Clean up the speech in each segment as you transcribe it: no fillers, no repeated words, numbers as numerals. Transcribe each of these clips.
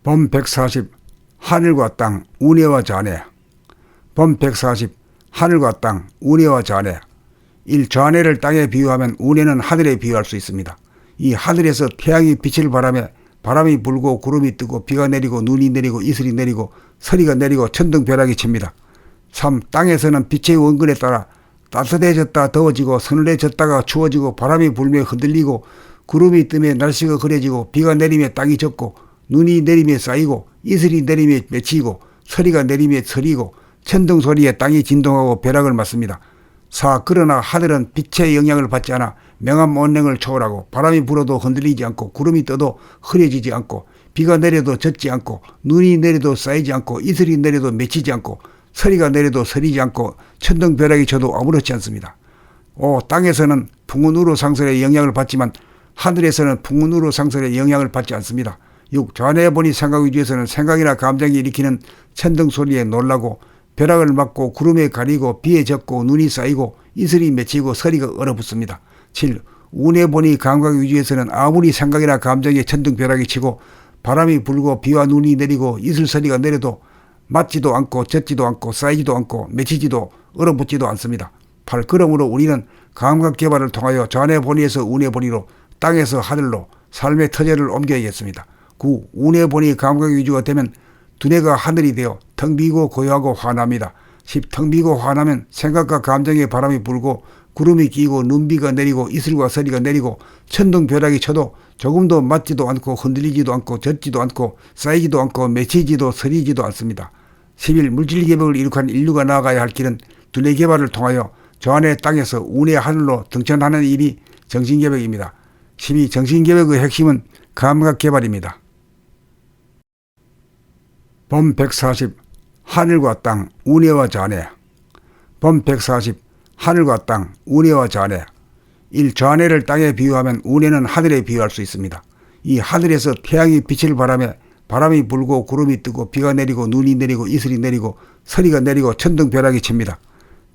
범 140 하늘과 땅 운해와 잔해. 범 140 하늘과 땅 운해와 잔해. 1. 잔해를 땅에 비유하면 운해는 하늘에 비유할 수 있습니다. 이 하늘에서 태양이 빛을 발하며 바람이 불고 구름이 뜨고 비가 내리고 눈이 내리고 이슬이 내리고 서리가 내리고 천둥벼락이 칩니다. 3. 땅에서는 빛의 원근에 따라 따뜻해졌다 더워지고 서늘해졌다가 추워지고 바람이 불며 흔들리고 구름이 뜨며 날씨가 그려지고 비가 내리며 땅이 젖고 눈이 내리며 쌓이고 이슬이 내리며 맺히고 서리가 내리며 서리고 천둥 소리에 땅이 진동하고 벼락을 맞습니다. 4. 그러나 하늘은 빛의 영향을 받지 않아 명암 온냉을 초월하고 바람이 불어도 흔들리지 않고 구름이 떠도 흐려지지 않고 비가 내려도 젖지 않고 눈이 내려도 쌓이지 않고 이슬이 내려도 맺히지 않고 서리가 내려도 서리지 않고 천둥벼락이 쳐도 아무렇지 않습니다. 5. 땅에서는 풍운우로 상설의 영향을 받지만 하늘에서는 풍운우로 상설의 영향을 받지 않습니다. 6. 전에 보니 생각 위주에서는 생각이나 감정이 일으키는 천둥 소리에 놀라고 벼락을 맞고 구름에 가리고 비에 젖고 눈이 쌓이고 이슬이 맺히고 서리가 얼어붙습니다. 7. 운에 보니 감각 위주에서는 아무리 생각이나 감정에 천둥벼락이 치고 바람이 불고 비와 눈이 내리고 이슬서리가 내려도 맞지도 않고 젖지도 않고 쌓이지도 않고 맺히지도 얼어붙지도 않습니다. 8. 그러므로 우리는 감각 개발을 통하여 전에 보니에서 운에 보니로 땅에서 하늘로 삶의 터전을 옮겨야겠습니다. 9. 운에 보니 감각 위주가 되면 두뇌가 하늘이 되어 텅 비고 고요하고 환합니다. 10. 텅 비고 환하면 생각과 감정에 바람이 불고 구름이 끼고 눈비가 내리고 이슬과 서리가 내리고 천둥벼락이 쳐도 조금도 맞지도 않고 흔들리지도 않고 젖지도 않고 쌓이지도 않고 맺히지도 서리지도 않습니다. 11. 물질개벽을 이룩한 인류가 나아가야 할 길은 두뇌 개발을 통하여 저 안의 땅에서 운의 하늘로 등천하는 일이 정신개벽입니다. 12. 정신개벽의 핵심은 감각개발입니다. 범 140 하늘과 땅 운해와 잔해. 범 140 하늘과 땅 운해와 잔해. 1. 잔해를 땅에 비유하면 운해는 하늘에 비유할 수 있습니다. 이 하늘에서 태양이 빛을 발하며 바람이 불고 구름이 뜨고 비가 내리고 눈이 내리고 이슬이 내리고 서리가 내리고 천둥벼락이 칩니다.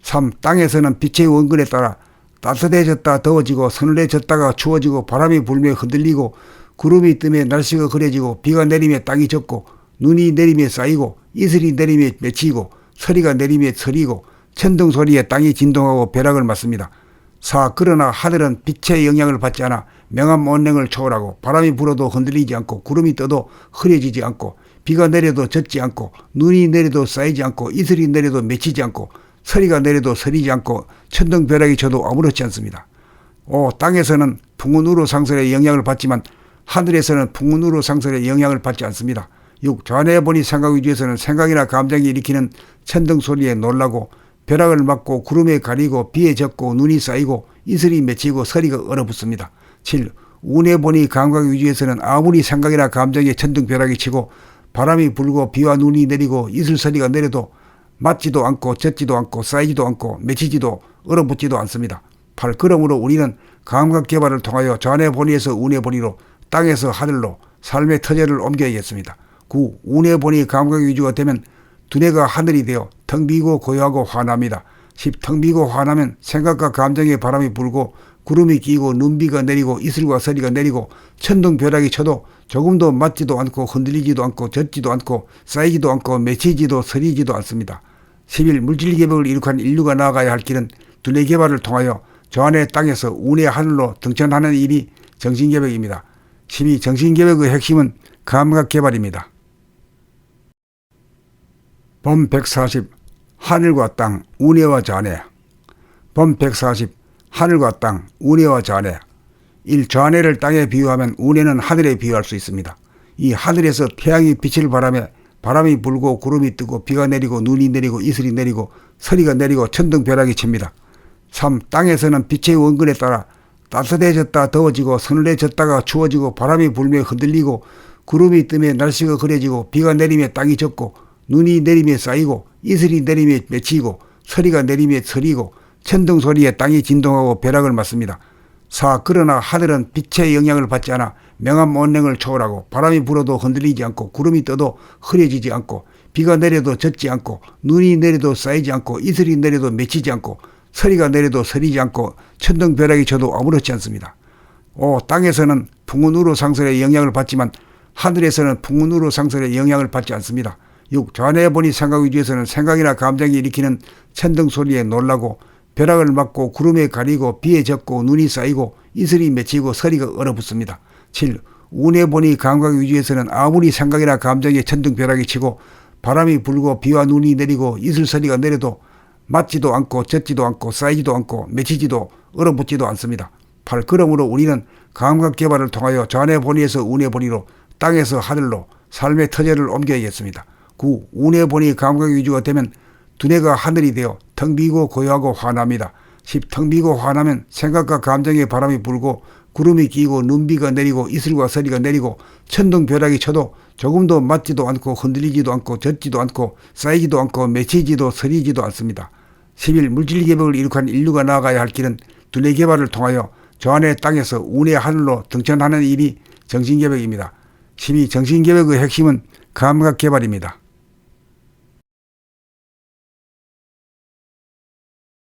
3. 땅에서는 빛의 원근에 따라 따뜻해졌다 더워지고 서늘해졌다가 추워지고 바람이 불며 흔들리고 구름이 뜨며 날씨가 그려지고 비가 내리며 땅이 젖고 눈이 내리며 쌓이고 이슬이 내리며 맺히고 서리가 내리며 서리고 천둥 소리에 땅이 진동하고 벼락을 맞습니다. 4. 그러나 하늘은 빛의 영향을 받지 않아 명암 온냉을 초월하고 바람이 불어도 흔들리지 않고 구름이 떠도 흐려지지 않고 비가 내려도 젖지 않고 눈이 내려도 쌓이지 않고 이슬이 내려도 맺히지 않고 서리가 내려도 서리지 않고 천둥벼락이 쳐도 아무렇지 않습니다. 5. 땅에서는 풍운우로 상설의 영향을 받지만 하늘에서는 풍운우로 상설의 영향을 받지 않습니다. 6. 전에 보니 생각 위주에서는 생각이나 감정이 일으키는 천둥 소리에 놀라고 벼락을 맞고 구름에 가리고 비에 젖고 눈이 쌓이고 이슬이 맺히고 서리가 얼어붙습니다. 7. 운에 보니 감각 위주에서는 아무리 생각이나 감정에 천둥벼락이 치고 바람이 불고 비와 눈이 내리고 이슬서리가 내려도 맞지도 않고 젖지도 않고 쌓이지도 않고 맺히지도 얼어붙지도 않습니다. 8. 그러므로 우리는 감각 개발을 통하여 전에 보니에서 운에 보니로 땅에서 하늘로 삶의 터전을 옮겨야겠습니다. 9. 운에 보니 감각 위주가 되면 두뇌가 하늘이 되어 텅 비고 고요하고 환합니다. 10. 텅 비고 환하면 생각과 감정에 바람이 불고 구름이 끼고 눈비가 내리고 이슬과 서리가 내리고 천둥벼락이 쳐도 조금도 맞지도 않고 흔들리지도 않고 젖지도 않고 쌓이지도 않고 맺히지도 서리지도 않습니다. 11. 물질개벽을 이룩한 인류가 나아가야 할 길은 두뇌 개발을 통하여 저 안의 땅에서 운의 하늘로 등천하는 일이 정신개벽입니다. 12. 정신개벽의 핵심은 감각개발입니다. 범 140 하늘과 땅 운해와 잔해. 범 140 하늘과 땅 운해와 잔해. 1. 잔해를 땅에 비유하면 운해는 하늘에 비유할 수 있습니다. 이 하늘에서 태양이 빛을 발하며 바람이 불고 구름이 뜨고 비가 내리고 눈이 내리고 이슬이 내리고 서리가 내리고 천둥벼락이 칩니다. 3. 땅에서는 빛의 원근에 따라 따뜻해졌다 더워지고 서늘해졌다가 추워지고 바람이 불며 흔들리고 구름이 뜨며 날씨가 그려지고 비가 내리며 땅이 젖고 눈이 내리며 쌓이고 이슬이 내리며 맺히고 서리가 내리며 서리고 천둥 소리에 땅이 진동하고 벼락을 맞습니다. 4. 그러나 하늘은 빛의 영향을 받지 않아 명암 온냉을 초월하고 바람이 불어도 흔들리지 않고 구름이 떠도 흐려지지 않고 비가 내려도 젖지 않고 눈이 내려도 쌓이지 않고 이슬이 내려도 맺히지 않고 서리가 내려도 서리지 않고 천둥벼락이 쳐도 아무렇지 않습니다. 5. 땅에서는 풍운우로 상설의 영향을 받지만 하늘에서는 풍운으로 상승에 영향을 받지 않습니다. 6. 좌뇌본이 생각 위주에서는 생각이나 감정이 일으키는 천둥 소리에 놀라고 벼락을 맞고 구름에 가리고 비에 젖고 눈이 쌓이고 이슬이 맺히고 서리가 얼어붙습니다. 7. 우뇌본이 감각 위주에서는 아무리 생각이나 감정에 천둥 벼락이 치고 바람이 불고 비와 눈이 내리고 이슬서리가 내려도 맞지도 않고 젖지도 않고 쌓이지도 않고 맺히지도 얼어붙지도 않습니다. 8. 그러므로 우리는 감각 개발을 통하여 좌뇌본위에서 우뇌본위로 땅에서 하늘로 삶의 터전을 옮겨야겠습니다. 9. 우뇌본위 감각 위주가 되면 두뇌가 하늘이 되어 텅 비고 고요하고 환합니다. 10. 텅 비고 환하면 생각과 감정의 바람이 불고 구름이 끼고 눈비가 내리고 이슬과 서리가 내리고 천둥 벼락이 쳐도 조금도 맞지도 않고 흔들리지도 않고 젖지도 않고 쌓이지도 않고 맺히지도 서리지도 않습니다. 11. 물질 개벽을 이룩한 인류가 나아가야 할 길은 두뇌 개발을 통하여 좌뇌 땅에서 우뇌 하늘로 등천하는 일이 정신개벽입니다. 12. 정신개벽의 핵심은 감각 개발입니다.